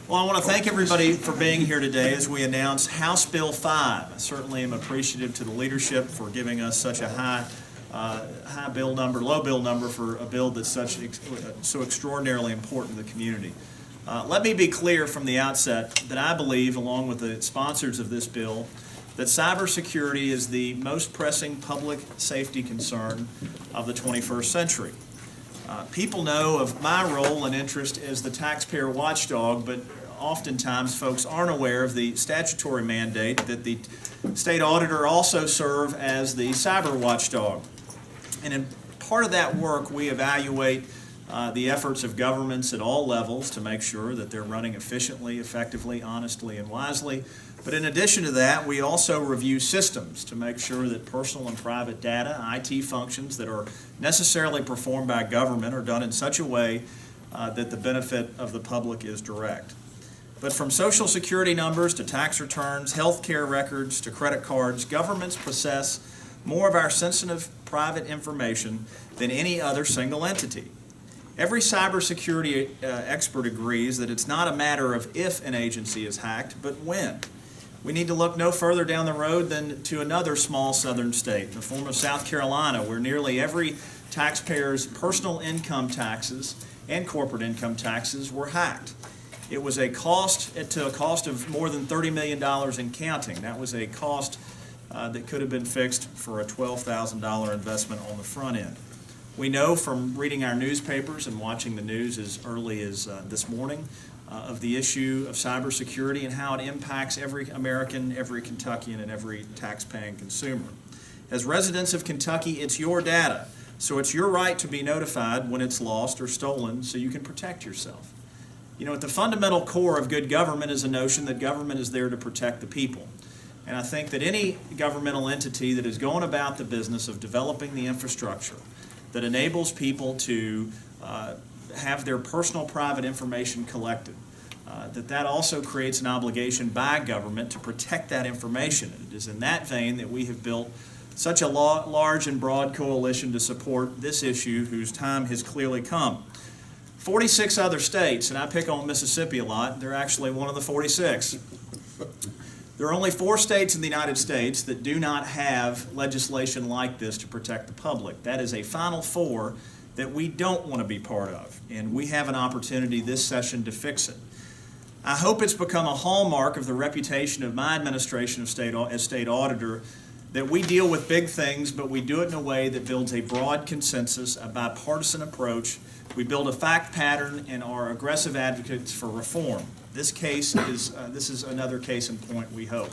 Well, I want to thank everybody for being here today as we announce House Bill 5. I certainly am appreciative to the leadership for giving us such a low bill number for a bill that's so extraordinarily important to the community. Let me be clear from the outset that I believe, along with the sponsors of this bill, that cybersecurity is the most pressing public safety concern of the 21st century. People know of my role and interest as the taxpayer watchdog, but oftentimes folks aren't aware of the statutory mandate that the state auditor also serve as the cyber watchdog. And in part of that work, we evaluate the efforts of governments at all levels to make sure that they're running efficiently, effectively, honestly, and wisely. But in addition to that, we also review systems to make sure that personal and private data, IT functions that are necessarily performed by government are done in such a way that the benefit of the public is direct. But from Social Security numbers to tax returns, health care records to credit cards, governments possess more of our sensitive private information than any other single entity. Every cybersecurity expert agrees that it's not a matter of if an agency is hacked, but when. We need to look no further down the road than to another small southern state, in the form of South Carolina, where nearly every taxpayer's personal income taxes and corporate income taxes were hacked. It was a cost of more than $30 million and counting. That was a cost that could have been fixed for a $12,000 investment on the front end. We know from reading our newspapers and watching the news as early as this morning of the issue of cybersecurity and how it impacts every American, every Kentuckian, and every tax-paying consumer. As residents of Kentucky, it's your data, so it's your right to be notified when it's lost or stolen so you can protect yourself. You know, at the fundamental core of good government is a notion that government is there to protect the people. And I think that any governmental entity that is going about the business of developing the infrastructure that enables people to have their personal private information collected, that also creates an obligation by government to protect that information. And it is in that vein that we have built such a large and broad coalition to support this issue whose time has clearly come. 46 other states, and I pick on Mississippi a lot, they're actually one of the 46. There are only 4 states in the United States that do not have legislation like this to protect the public. That is a Final Four that we don't want to be part of, and we have an opportunity this session to fix it. I hope it's become a hallmark of the reputation of my administration as state auditor that we deal with big things, but we do it in a way that builds a broad consensus, a bipartisan approach. We build a fact pattern and are aggressive advocates for reform. This is another case in point, we hope.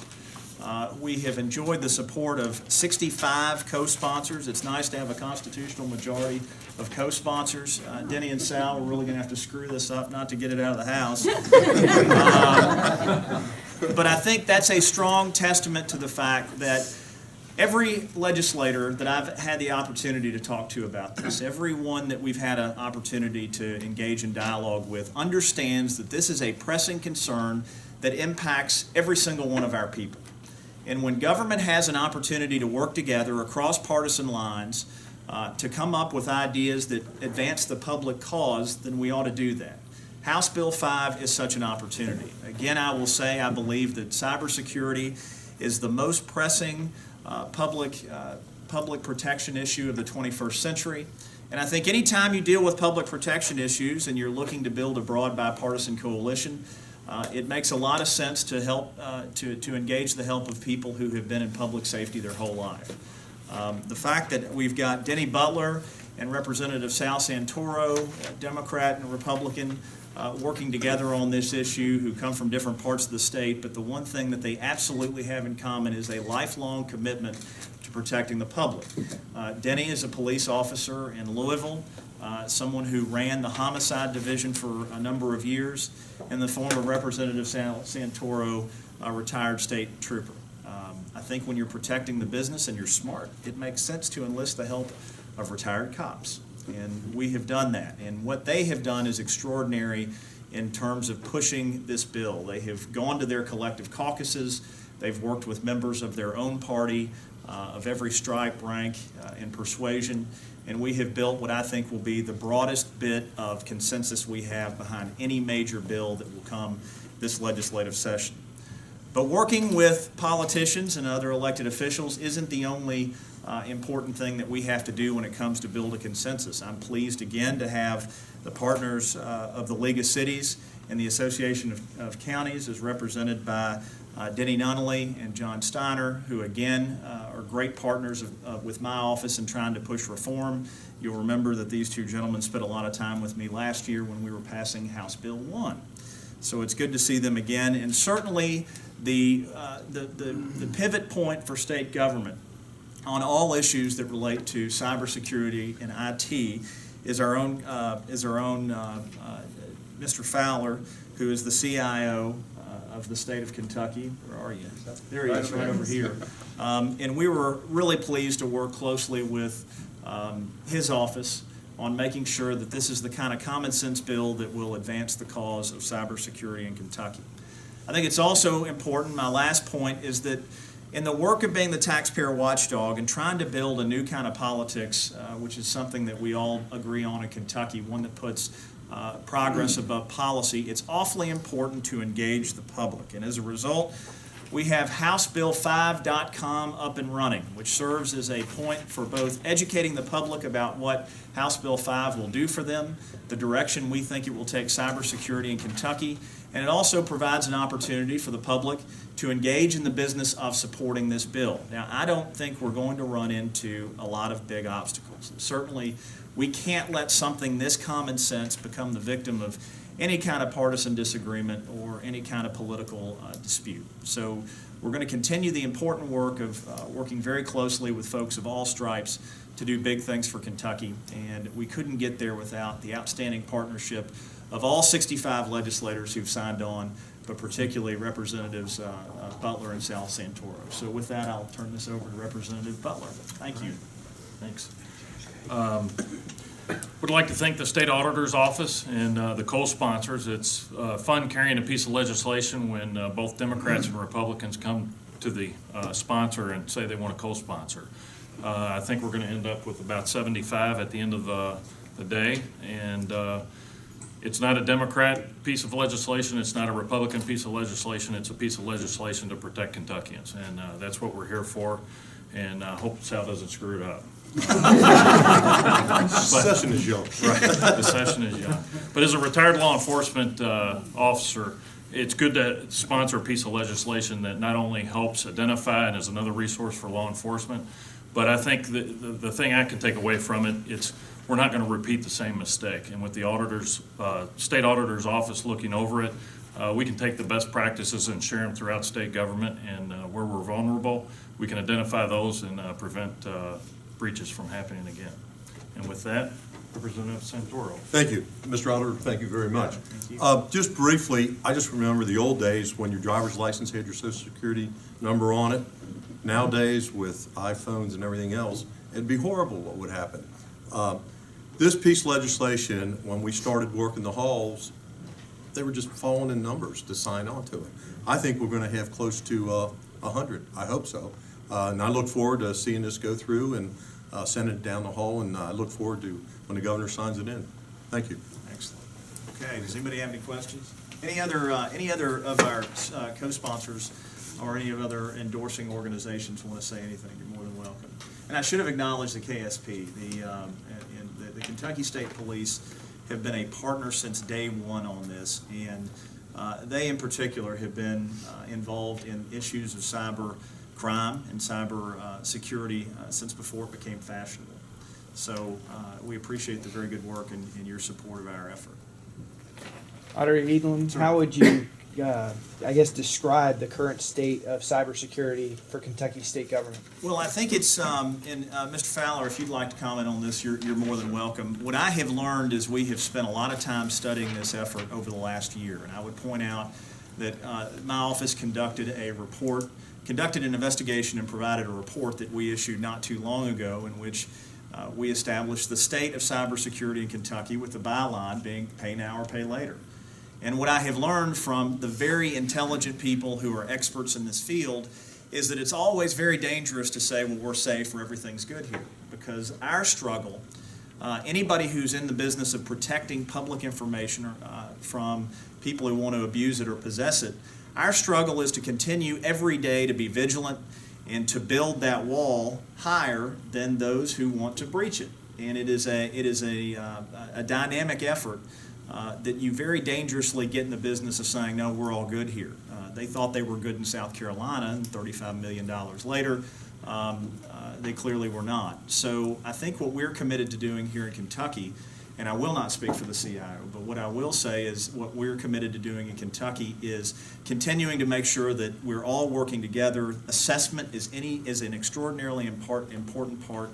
We have enjoyed the support of 65 co-sponsors. It's nice to have a constitutional majority of co-sponsors. Denny and Sal, we're really going to have to screw this up not to get it out of the House. But I think that's a strong testament to the fact that every legislator that I've had the opportunity to talk to about this, everyone that we've had an opportunity to engage in dialogue with, understands that this is a pressing concern that impacts every single one of our people. And when government has an opportunity to work together across partisan lines to come up with ideas that advance the public cause, then we ought to do that. House Bill 5 is such an opportunity. Again, I will say I believe that cybersecurity is the most pressing public protection issue of the 21st century. And I think anytime you deal with public protection issues and you're looking to build a broad bipartisan coalition, it makes a lot of sense to help to engage the help of people who have been in public safety their whole life. The fact that we've got Denny Butler and Representative Sal Santoro, Democrat and Republican, working together on this issue, who come from different parts of the state, but the one thing that they absolutely have in common is a lifelong commitment to protecting the public. Denny is a police officer in Louisville, someone who ran the homicide division for a number of years, and the former Representative Sal Santoro, a retired state trooper. I think when you're protecting the business and you're smart, it makes sense to enlist the help of retired cops. And we have done that. And what they have done is extraordinary in terms of pushing this bill. They have gone to their collective caucuses. They've worked with members of their own party of every stripe, rank, and persuasion, and we have built what I think will be the broadest bit of consensus we have behind any major bill that will come this legislative session. But working with politicians and other elected officials isn't the only important thing that we have to do when it comes to build a consensus. I'm pleased again to have the partners of the League of Cities and the Association of Counties, as represented by Denny Butler and John Steiner, who again are great partners with my office in trying to push reform. You'll remember that these two gentlemen spent a lot of time with me last year when we were passing House Bill 1. So it's good to see them again, and certainly the pivot point for state government on all issues that relate to cybersecurity and IT is our own Mr. Fowler, who is the CIO of the state of Kentucky. Where are you? There he is, right over here. And we were really pleased to work closely with his office on making sure that this is the kind of common sense bill that will advance the cause of cybersecurity in Kentucky. I think it's also important, my last point is that in the work of being the taxpayer watchdog and trying to build a new kind of politics, which is something that we all agree on in Kentucky, one that puts progress above policy, it's awfully important to engage the public. And as a result, we have HouseBill5.com up and running, which serves as a point for both educating the public about what House Bill 5 will do for them, the direction we think it will take cybersecurity in Kentucky, and it also provides an opportunity for the public to engage in the business of supporting this bill. Now, I don't think we're going to run into a lot of big obstacles. Certainly, we can't let something this common sense become the victim of any kind of partisan disagreement or any kind of political dispute. So we're going to continue the important work of working very closely with folks of all stripes to do big things for Kentucky, and we couldn't get there without the outstanding partnership of all 65 legislators who've signed on, but particularly Representatives Butler and Santoro. So with that, I'll turn this over to Representative Butler. Thank you. Thanks. Would like to thank the State Auditor's Office and the co-sponsors. It's fun carrying a piece of legislation when both Democrats and Republicans come to the sponsor and say they want to co-sponsor. I think we're going to end up with about 75 at the end of the day, and it's not a Democrat piece of legislation, it's not a Republican piece of legislation, it's a piece of legislation to protect Kentuckians, and that's what we're here for, and I hope Sal doesn't screw it up. The session is young. Right, the session is young. But as a retired law enforcement officer, it's good to sponsor a piece of legislation that not only helps identify and is another resource for law enforcement, but I think the thing I can take away from it, it's we're not going to repeat the same mistake. And with the state auditor's office looking over it, we can take the best practices and share them throughout state government, and where we're vulnerable, we can identify those and prevent breaches from happening again. And with that, Representative Santoro. Thank you. Mr. Auditor, thank you very much. Just briefly, I just remember the old days when your driver's license had your social security number on it. Nowadays, with iPhones and everything else, it'd be horrible what would happen. This piece of legislation, when we started working the halls, they were just falling in numbers to sign on to it. I think we're going to have close to 100. I hope so. And I look forward to seeing this go through and send it down the hall, and I look forward to when the governor signs it in. Thank you. Excellent. Okay, does anybody have any questions? Any other of our co-sponsors or any of other endorsing organizations want to say anything? You're more than welcome. And I should have acknowledged the KSP. The Kentucky State Police have been a partner since day one on this, and they in particular have been involved in issues of cyber crime and cyber security since before it became fashionable. So we appreciate the very good work and your support of our effort. Auditor Edelen, how would you, describe the current state of cybersecurity for Kentucky state government? Well, I think it's, Mr. Fowler, if you'd like to comment on this, you're more than welcome. What I have learned is we have spent a lot of time studying this effort over the last year, and I would point out that my office conducted an investigation and provided a report that we issued not too long ago in which we established the state of cybersecurity in Kentucky with the byline being pay now or pay later. And what I have learned from the very intelligent people who are experts in this field is that it's always very dangerous to say, well, we're safe or everything's good here. Because our struggle, anybody who's in the business of protecting public information from people who want to abuse it or possess it, our struggle is to continue every day to be vigilant and to build that wall higher than those who want to breach it. And it is a dynamic effort that you very dangerously get in the business of saying, no, we're all good here. They thought they were good in South Carolina, and $35 million later, they clearly were not. So I think what we're committed to doing here in Kentucky, and I will not speak for the CIO, but what I will say is what we're committed to doing in Kentucky is continuing to make sure that we're all working together. Assessment is an extraordinarily important part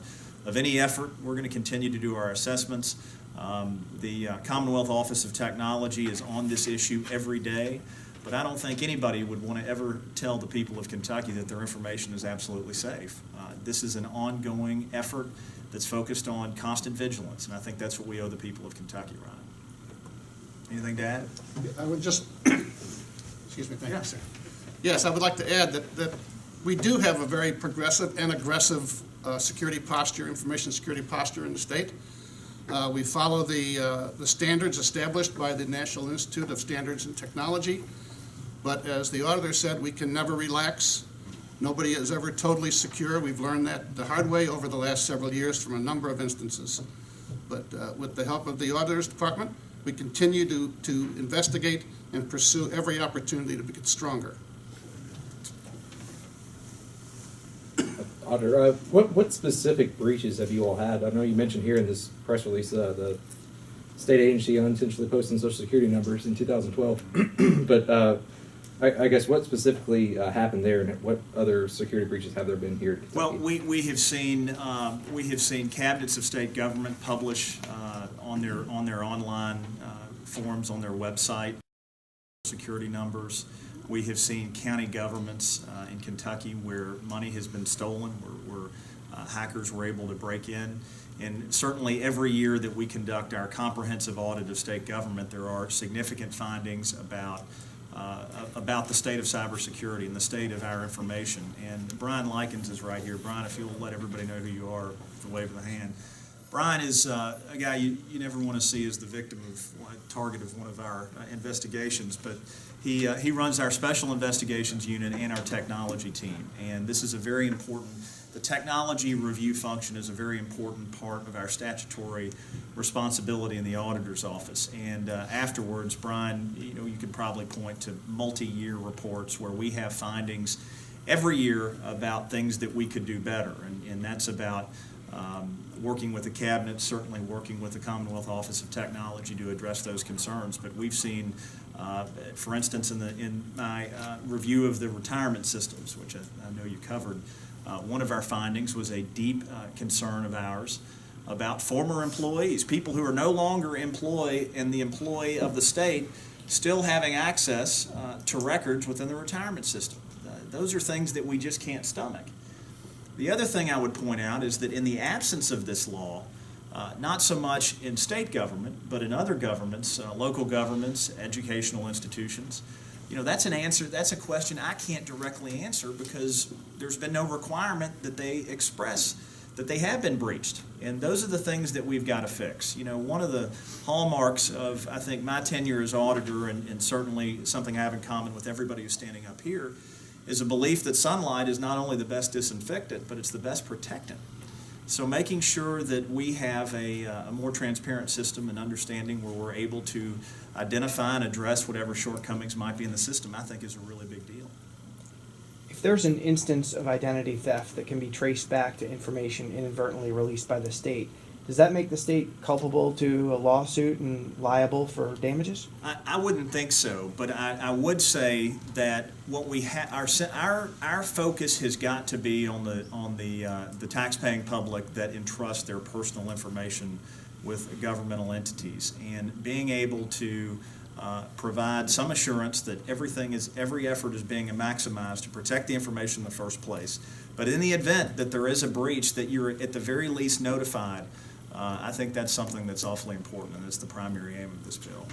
of any effort. We're going to continue to do our assessments. The Commonwealth Office of Technology is on this issue every day, but I don't think anybody would want to ever tell the people of Kentucky that their information is absolutely safe. This is an ongoing effort that's focused on constant vigilance, and I think that's what we owe the people of Kentucky, Ryan. Anything to add? I would just, excuse me, thank you, sir. Yes, I would like to add that we do have a very progressive and aggressive security posture, information security posture in the state. We follow the standards established by the National Institute of Standards and Technology, but as the auditor said, we can never relax. Nobody is ever totally secure. We've learned that the hard way over the last several years from a number of instances. But with the help of the Auditor's Department, we continue to investigate and pursue every opportunity to get stronger. Auditor, what specific breaches have you all had? I know you mentioned here in this press release the state agency unintentionally posting Social Security numbers in 2012, but I guess what specifically happened there, and what other security breaches have there been here in Kentucky? Well, we have seen cabinets of state government publish on their online forms on their website security numbers. We have seen county governments in Kentucky where money has been stolen, where hackers were able to break in. And certainly every year that we conduct our comprehensive audit of state government, there are significant findings about the state of cybersecurity and the state of our information. And Brian Likens is right here. Brian, if you'll let everybody know who you are, with a wave of the hand. Brian is a guy you never want to see as the victim of target of one of our investigations, but he runs our special investigations unit and our technology team. And this is a very important, the technology review function is a very important part of our statutory responsibility in the auditor's office. And afterwards, Brian, you could probably point to multi-year reports where we have findings every year about things that we could do better. And that's about working with the cabinet, certainly working with the Commonwealth Office of Technology to address those concerns. But we've seen, for instance, in my review of the retirement systems, which I know you covered, one of our findings was a deep concern of ours about former employees, people who are no longer employed in the employ of the state, still having access to records within the retirement system. Those are things that we just can't stomach. The other thing I would point out is that in the absence of this law, not so much in state government, but in other governments, local governments, educational institutions, that's a question I can't directly answer because there's been no requirement that they express that they have been breached. And those are the things that we've got to fix. One of the hallmarks of, I think, my tenure as auditor, and certainly something I have in common with everybody who's standing up here, is a belief that sunlight is not only the best disinfectant, but it's the best protectant. So making sure that we have a more transparent system and understanding where we're able to identify and address whatever shortcomings might be in the system, I think is a really big deal. If there's an instance of identity theft that can be traced back to information inadvertently released by the state, does that make the state culpable to a lawsuit and liable for damages? I wouldn't think so, but I would say that what we our focus has got to be on the taxpaying public that entrust their personal information with governmental entities, and being able to provide some assurance that every effort is being maximized to protect the information in the first place. But in the event that there is a breach, that you're at the very least notified. I think that's something that's awfully important, and it's the primary aim of this bill.